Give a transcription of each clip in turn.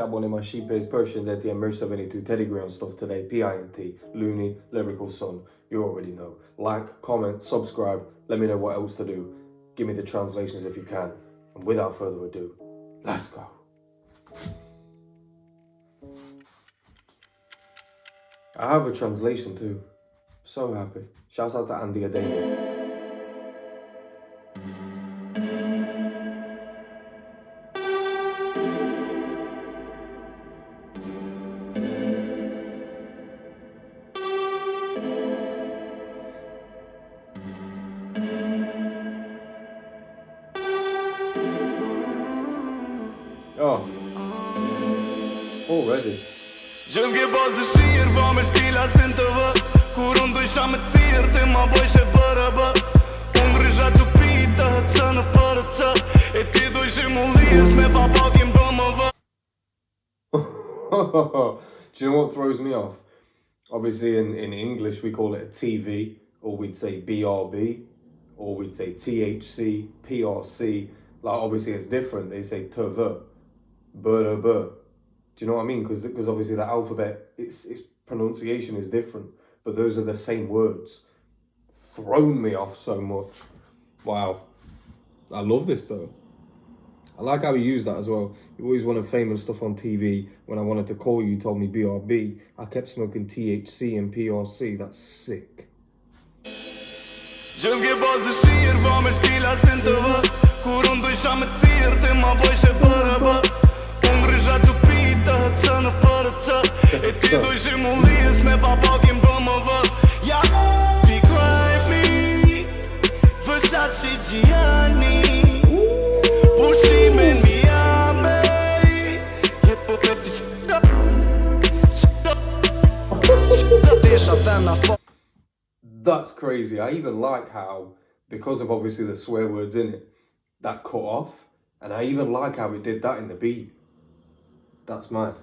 abonner ma shipes përshëndetje mirë se veni to TeddyGreyOnStuff today. PINT, Lluni, Lyrical son. You already know. Like, comment, subscribe. Let me know what else to do. Give me the translations if you can. And without further ado, let's go. I have a translation too. So happy. Shouts out to Andy Ademi. Oh, already. Gjën ke pas dëshirë, va me stila se në të vë Kur unë dojsha me thirë, ti ma bojshe bërë bë Unë rrisha të pitë, hëtë në përë të E ti dojshe mu liz me papakin bë më vë. Do you know what throws me off? Obviously in English we call it a TV, or we'd say BRB, or we'd say THC, PRC. Like obviously it's different, they say tv, bërë. Do you know what I mean? Because obviously the alphabet, its pronunciation is different, but those are the same words. Thrown me off so much. Wow. I love this though. I like how you use that as well. You always wanted famous stuff on TV. When I wanted to call you, you told me BRB. I kept smoking THC and PRC. That's sick. Gjën ke pas dëshirë, va me stila se në të vë Kur unë dojsha me thirë, ti ma bojshe bërë bë Unë rrisha të pitë, hëtë në përë të E ti dojshe mu liz me papakin bë më vë. Ja, P-Gripe me, Versace Gianni Pushimin Miami That's crazy. I even like how, because of obviously the swear words in it, that cut off. And I even like how it did that in the beat. That's mad.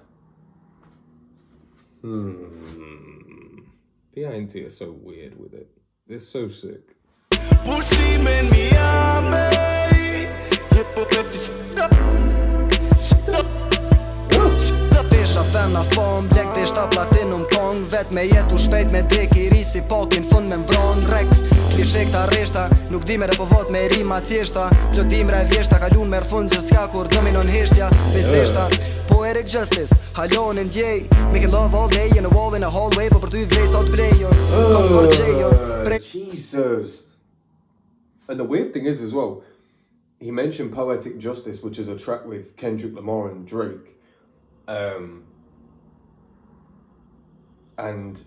PINT are so weird with it. They're so sick. Pushimin Miami Pesha femna fom, bjek deshta platinum pong Vet me jetu shpejt me dek I risi pakin fund me mbron rek Klishe këta reshta, nuk di mere po vot me rima tjeshta Plodim rej vjeshta, kalun mer fund që s'ka kur dominon heshtja Bezdeshta, poetic justice, halonin djej Making love all day in a wall in a hallway Po për ty vlej sot blejon, comfort gjejon Jesus. And the weird thing is as well, he mentioned Poetic Justice, which is a track with Kendrick Lamar and Drake. And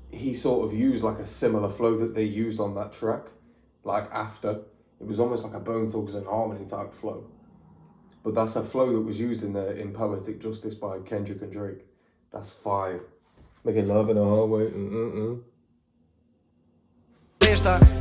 he sort of used like a similar flow that they used on that track, like after. It was almost like a Bone Thugs and Harmony type flow. But that's a flow that was used in Poetic Justice by Kendrick and Drake. That's fire. Making love in a hallway.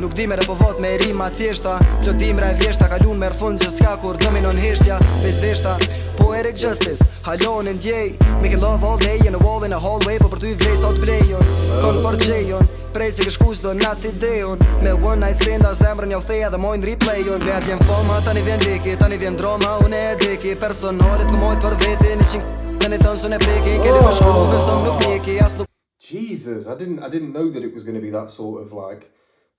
Nuk di mere po vot me rima tjeshta Plodim rej vjeshta, kalun mer fund që s'ka kur dominon heshtja Bezdeshta, poetic justice, halonin djej Making love all day in a wall in a hallway Po për ty vlej sot blejon, comfort gjejon Prej se këshku qdo nat ideon Me one night stand a zemrën jau theja dhe mojnë replayon Let jem fama, tani vjen leki, tani vjen drama Une e deki, personalit këmojt për veti Një qing të një tënë së në peki Keni më shku, besom nuk mjeki Jesus, I didn't know that it was going to be that sort of like,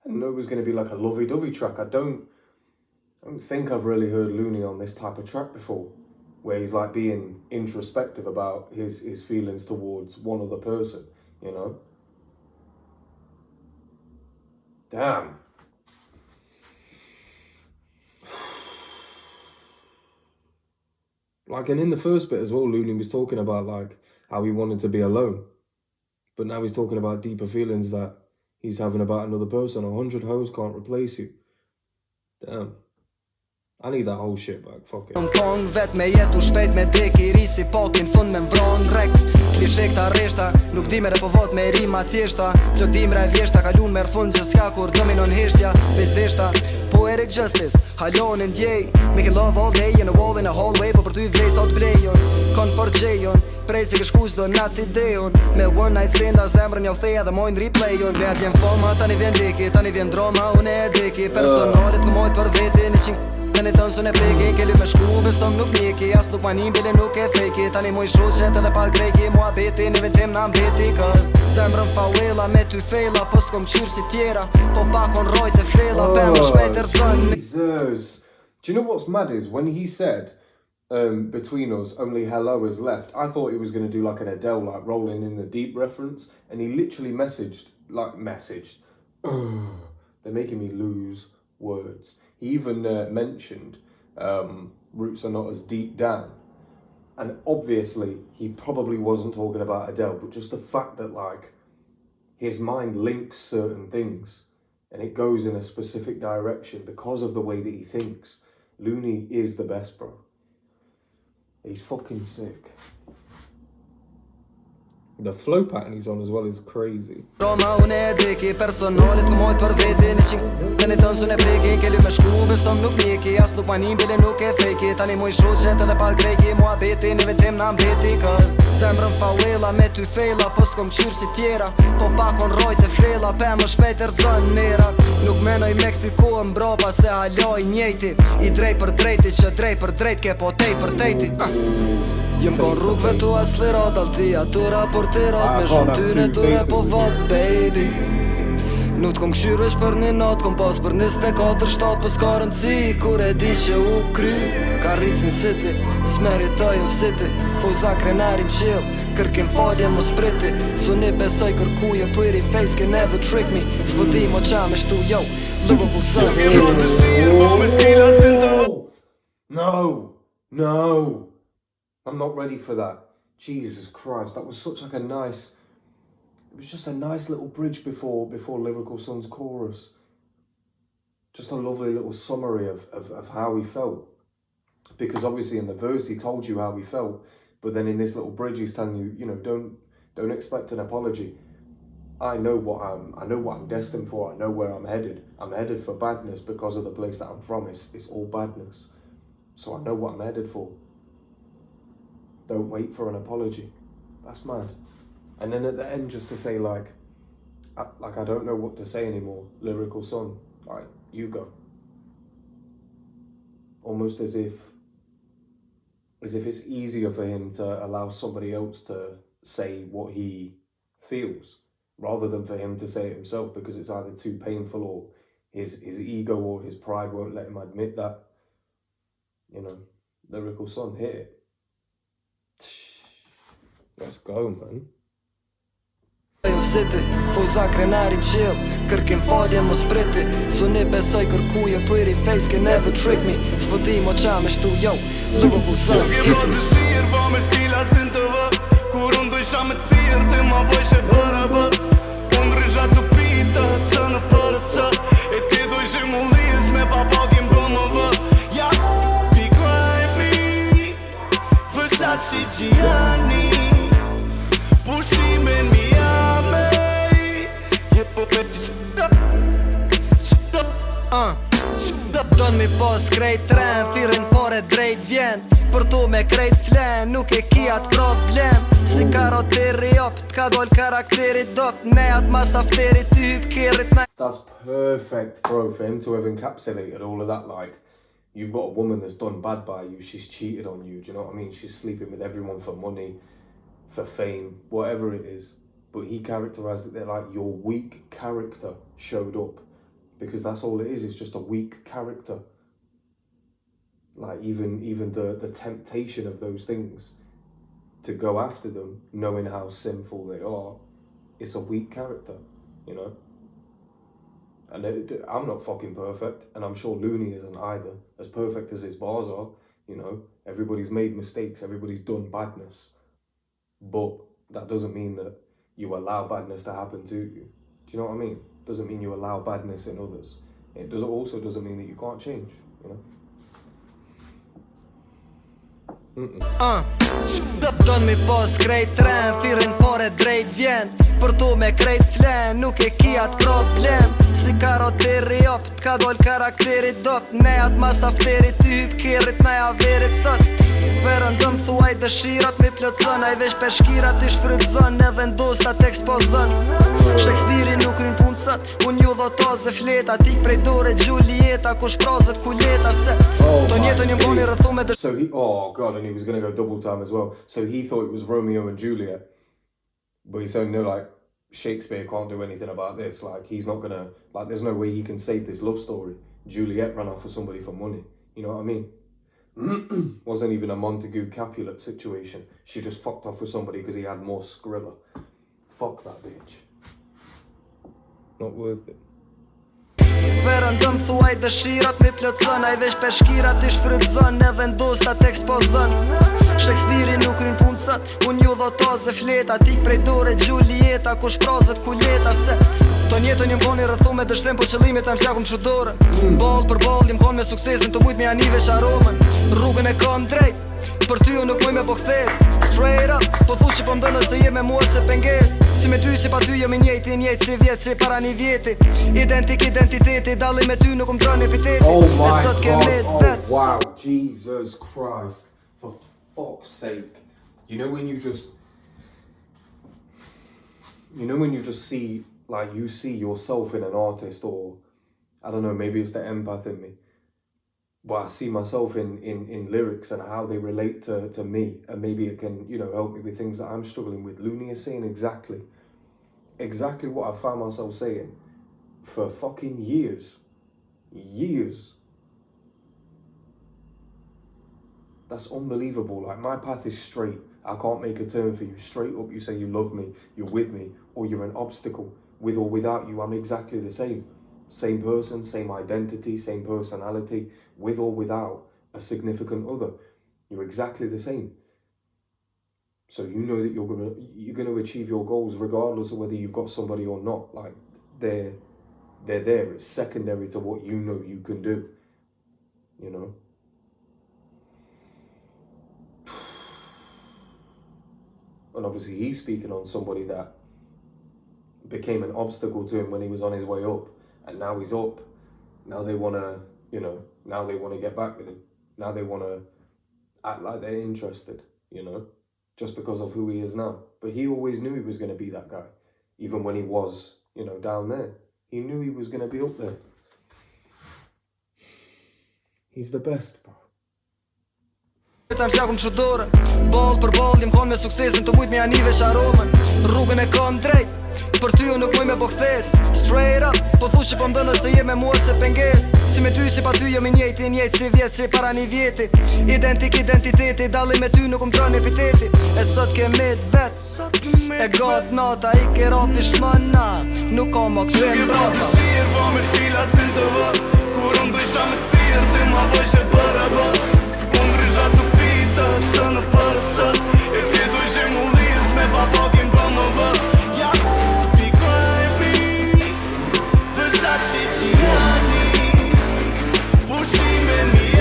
I didn't know it was going to be like a lovey-dovey track. I don't think I've really heard Lluni on this type of track before, where he's like being introspective about his feelings towards one other person, you know? Damn. Like, and in the first bit as well, Lluni was talking about like how he wanted to be alone. But now he's talking about deeper feelings that he's having about another person. 100 hoes can't replace you. Damn. I need that whole shit back, fuck it. Vet me jetu shpejt me dek I risi pakin fund me mbron rek Klishe këta reshta, nuk di mere po vot me rima tjeshta Plodim rej vjeshta, kalun mer fund që s'ka kur dominon heshtja Bezdeshta, poetic justice, halonin djej Making love all day in a wall in a hallway Po për ty vlej sot blejon, comfort gjejon Prej se këshku qdo nat ideon Me one night stand a zemrën jau theja dhe mojnë replayon Let jem fama, tani vjen leki, tani vjen drama Une e deki, personalit këmojt për veti Një qing Tani tënë së në peki, kelli me shku besom nuk njeki. As nuk manim bile nuk e feki. Tani mu i shoqet edhe pal greki. Mua beti, një vendim na mbeti. Cause zemrën fawela me ty fejla. Po s'kom qyrë si tjera. Po pakon rojt e fela. Pëmë shpejt e rëzën. Jesus. Do you know what's mad is when he said between us only hello is left, I thought he was going to do like an Adele, like rolling in the deep reference, and he literally messaged they're making me lose words. He even mentioned roots are not as deep down, and obviously he probably wasn't talking about Adele, but just the fact that like his mind links certain things and it goes in a specific direction because of the way that he thinks. Lluni is the best, bro. He's fucking sick. The flow pattern he's on as well is crazy. Roma unë e deki, personalit këmojt për veti. Në qingë, tani tënë së në peki. Kelli me shku, besom nuk njeki. As nuk manim bile nuk e feki. Tani mu i shoqet edhe pal greki. Mua beti, një vendim na mbeti. Cause zemrën fawela me ty fejla. Po s'kom qyrë si tjera. Po pakon rojt e fela. Pëmë shpejt e rëzën nera. Nuk menoj me këthy kohën mbrapa. Se haloj njejti. I drejt për drejti, që drejt për drejt ke po tej për tejti. Jem kon rrugve tu as lirat, altia tu raportirat. Me shumë tyne tu repo vat, baby. Nuk t'kom këshyr veç për një nat, kom pas për 24/7. Po s'ka rëndësi, kur e di që u kry. Ka rritës në city, s'meritoj unë city. Fuza krenarin chill, kërkim falje mos priti. Su një besoj kërkuje, pretty face can never trick me. S'po di mo qa me shtu, yo, Liverpool son. No. I'm not ready for that. Jesus Christ, that was such like a nice... It was just a nice little bridge before Lyrical Son's chorus. Just a lovely little summary of how he felt. Because obviously in the verse he told you how he felt, but then in this little bridge he's telling you, you know, don't expect an apology. I know what I'm destined for. I know where I'm headed. I'm headed for badness because of the place that I'm from. It's all badness. So I know what I'm headed for. Don't wait for an apology. That's mad. And then at the end, just to say like I don't know what to say anymore. Lyrical Son, like you go. Almost as if it's easier for him to allow somebody else to say what he feels, rather than for him to say it himself, because it's either too painful or his ego or his pride won't let him admit that. You know, Lyrical Son, hit it. Let's go, man. City, fuza krenarin chill, kërkim falje mos priti. Su një besoj kërkuje, pretty face can never trick me. S'po di mo qa me shtu, yo, Liverpool son. Që ke pas dëshirë, va me stila sin të vë. Kur unë dojsha me thirë, ti ma bojshe bërë. Unë rrisha të pita, të në përë të. E ti dojshe mu liz me papakin bëmë vë. Ja, be grimy, Versace Gianni. Pushimin mi Don mi pas krejt tren, firin pare drejt vjen. Për tu me krejt flen, nuk e ki atë problem. Si karoteri op, t'ka doll karakteri dop. Ne atë mas afteri ty hyp kirit na. That's perfect, bro, for him to have encapsulated all of that. Like, you've got a woman that's done bad by you, she's cheated on you, do you know what I mean? She's sleeping with everyone for money, for fame, whatever it is. But he characterized it there like your weak character showed up. Because that's all it is, it's just a weak character. Like even the temptation of those things, to go after them, knowing how sinful they are, it's a weak character, you know? And I'm not fucking perfect, and I'm sure Lluni isn't either, as perfect as his bars are, you know? Everybody's made mistakes, everybody's done badness. But that doesn't mean that you allow badness to happen to you. Do you know what I mean? Doesn't mean you allow badness in others. It also doesn't mean that you can't change, you know? Don mi pas krejt tren, firin pare drejt vjen. Për tu me krejt flen, nuk e ki atë problem. Si karoteri op, t'ka doll karakteri dop. Ne atë mas afteri ty hyp kirit na ja verit sot. Verëndëm thuaj dëshirat mi plëtson Ai veç peshkirat i shfrytzon edhe ndosat ekspozon Shakespeare nuk ryn punë sot Unë ju dhotoze fleta Tik prej dore Julieta Kush prazët kuleta se Ton jetën një mboni rëthume So he, oh god, and he was gonna go double time as well. So he thought it was Romeo and Juliet. But he's saying, no, like, Shakespeare can't do anything about this. Like, he's not gonna, like, there's no way he can save this love story. Juliet ran off with somebody for money. You know what I mean? Wasn't even a Montague Capulet situation. She just fucked off with somebody because he had more Skrilla. Fuck that bitch. Not worth it. Verëndëm thuaj dëshirat mi plëtson Ai veç peshkirat i shfrytzon edhe ndosat ekspozon Shakespeare nuk ryn punë sot Unë ju dhotoze fleta Tik prej dore Julieta Kush prazët kuleta se Ton jetën një mboni rëthume dështem Po qëllimit e msjakum qudore Ball për ball jëm kon me suksesin Të mujt me anive sharomen Rrugën e kam drejt Për ty unë nuk muj me po kthes Straight up Po thush që po mdënë se je me mua se penges Si me ty si pa ty jemi njejti Njejt si vjet si para një vjeti Identiteti Dalli me ty nuk drën epiteti Oh my god, oh wow, Jesus Christ. For fuck's sake. You know when you just see, like, you see yourself in an artist, or I don't know, maybe it's the empath in me, but I see myself in lyrics and how they relate to me, and maybe it can, you know, help me with things that I'm struggling with. Lluni is saying exactly what I found myself saying for fucking years. That's unbelievable. Like, my path is straight. I can't make a turn for you. Straight up, you say you love me, you're with me, or you're an obstacle. With or without you, I'm exactly the same. Same person, same identity, same personality, with or without a significant other. You're exactly the same. So you know that you're gonna achieve your goals regardless of whether you've got somebody or not. Like, they're there. It's secondary to what you know you can do. You know? And obviously he's speaking on somebody that became an obstacle to him when he was on his way up. And now he's up. Now they want to, you know, now they want to get back with him. Now they want to act like they're interested, you know, just because of who he is now. But he always knew he was going to be that guy. Even when he was, you know, down there. He knew he was going to be up there. He's the best, bro. Tam shakum qudore Ball për ball jëm kon me suksesin Të mujt me anive sharomen Rrugën e kam drejt Për ty unë nuk muj me po kthes Straight up Po thush që po mdënë se je me mua se penges Si me ty si pa ty jemi njejti Njejt si vjet si para një vjeti Identiteti Dalli me ty nuk drën epiteti E sot kemi vet E gat nata I ke rapi shmëna Nuk ka më kësën brata dëshirë va me shtila sin të vë Kur unë dojsha me thirë Ti ma bëjsh e bërë bë Unë rrisha të pita Të në përë të E ti dojsh e mulliz Me papakin për më vë Ja, pikoj mi Versace Gianni Pushime Miami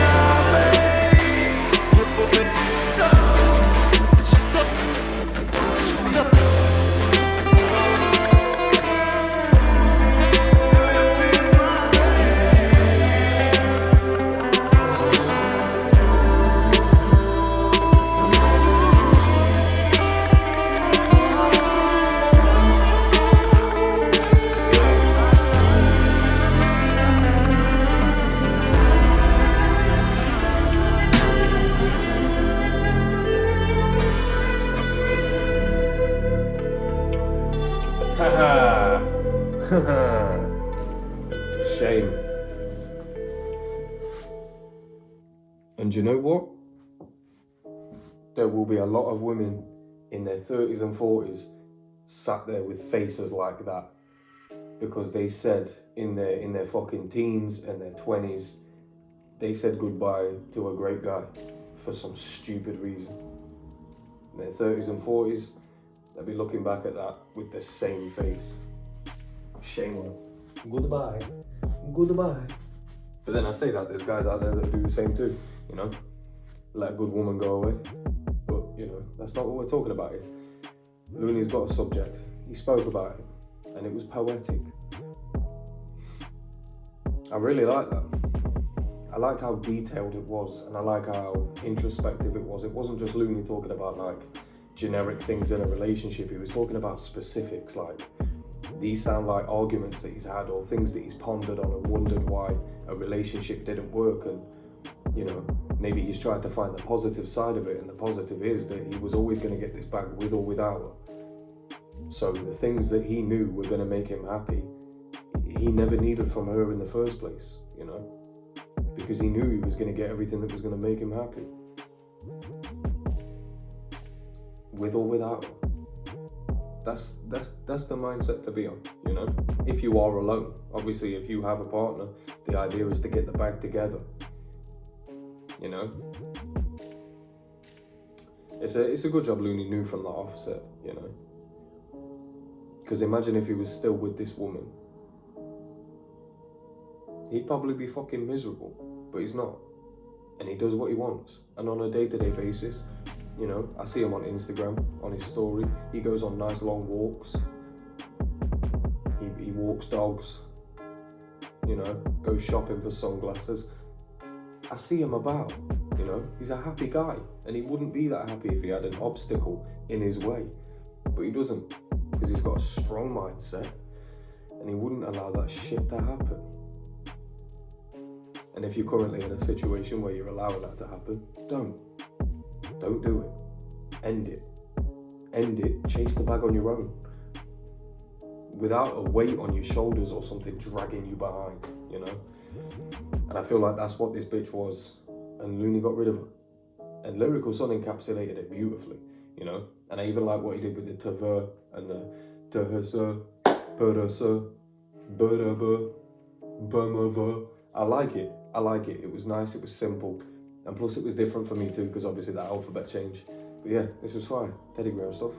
Shame. And you know what? There will be a lot of women in their 30s and 40s sat there with faces like that because they said in their fucking teens and their 20s they said goodbye to a great guy for some stupid reason. In their 30s and 40s, they'll be looking back at that with the same face. Shame on them. Goodbye. But then I say that there's guys out there that do the same too, you know? Let a good woman go away. But, you know, that's not what we're talking about here. Lluni's got a subject. He spoke about it, and it was poetic. I really like that. I liked how detailed it was, and I like how introspective it was. It wasn't just Lluni talking about like generic things in a relationship. He was talking about specifics, like these sound like arguments that he's had or things that he's pondered on and wondered why a relationship didn't work. And you know, maybe he's tried to find the positive side of it, and the positive is that he was always going to get this back with or without her. So the things that he knew were going to make him happy, he never needed from her in the first place, you know, because he knew he was going to get everything that was going to make him happy, with or without her. That's the mindset to be on, you know. If you are alone, obviously, if you have a partner, the idea is to get the bag together, you know. It's a good job Lluni knew from the offset, you know. Because imagine if he was still with this woman. He'd probably be fucking miserable, but he's not. And he does what he wants. And on a day-to-day basis, you know, I see him on Instagram, on his story. He goes on nice long walks. He walks dogs, you know, goes shopping for sunglasses. I see him about, you know. He's a happy guy. And he wouldn't be that happy if he had an obstacle in his way. But he doesn't. Because he's got a strong mindset, and he wouldn't allow that shit to happen. And if you're currently in a situation where you're allowing that to happen, don't do it. End it, chase the bag on your own, without a weight on your shoulders or something dragging you behind, you know. And I feel like that's what this bitch was, and Lluni got rid of her. And Lyrical Son encapsulated it beautifully, you know. And I even like what he did with the tever and the tehesa, peresa, berava, bamava. I like it. It was nice, it was simple. And plus it was different for me too, because obviously that alphabet change. But yeah, this was fine. TeddyGreyOnStuff.